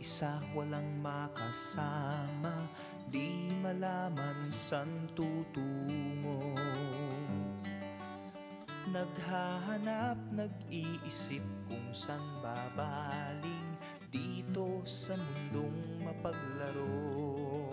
nag-iisa, walang makasama, di malaman san tutungo. Naghahanap, nag-iisip kung san babaling dito sa mundong mapaglaro.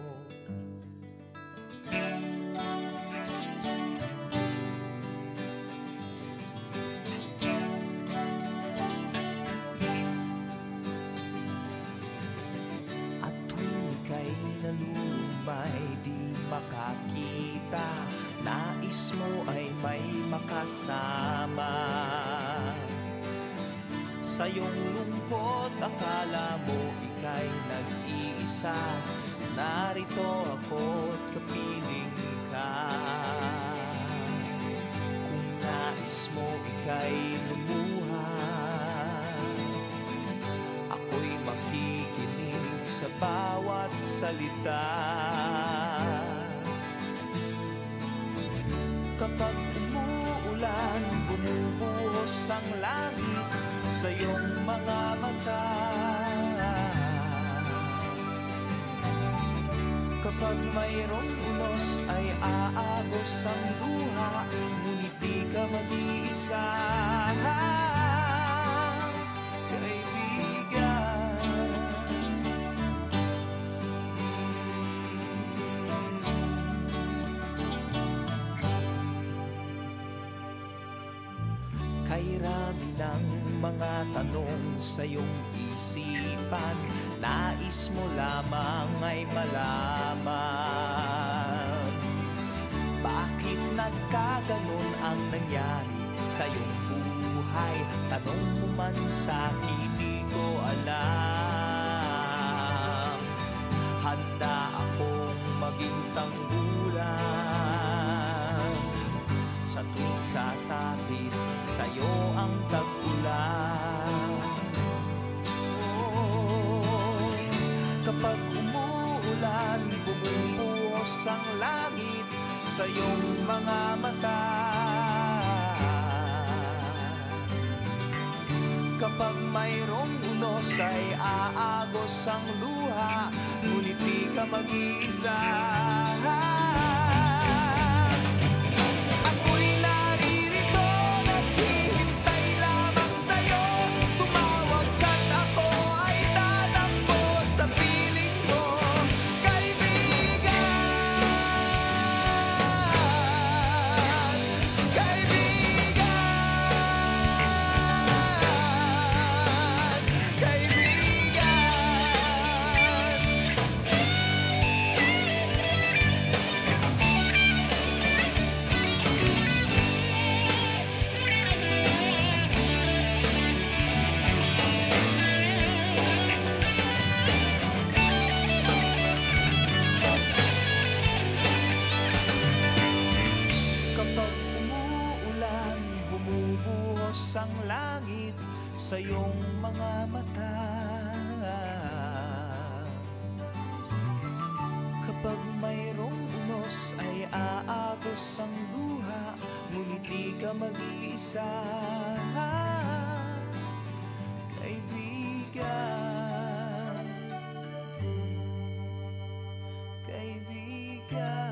Nalulumay, di makakita, nais mo ay may makasama. Sa iyong lungkot, akala mo ika'y nag-iisa, narito ako't kapiling ka. Kung nais mo ika'y lumuha, ako'y makikinig sa bawat salita. Kapag umuulan, bumubuhos ang langit sa iyong mga mata. Kapag mayroong unos ay aagos ang luha, ngunit di ka mag-iisa. Kay rami ng mga tanong sa iyong isipan, nais mo lamang ay malaman. Bakit nagkaganon ang nangyari sa iyong buhay? Tanong mo man sa'kin, di ko alam. Handa akong maging tanggulan sa tuwing sasapit sa'yo ang tag-ulan. Oh, kapag umuulan, bumubuhos ang langit sa iyong mga mata. Kapag mayroong unos ay aagos ang luha, ngunit di ka mag-iisa. Bumubuhos ang langit sa iyong mga mata. Kapag mayroong unos ay aagos ang luha, ngunit di ka mag-iisa. Kaibigan, kaibigan.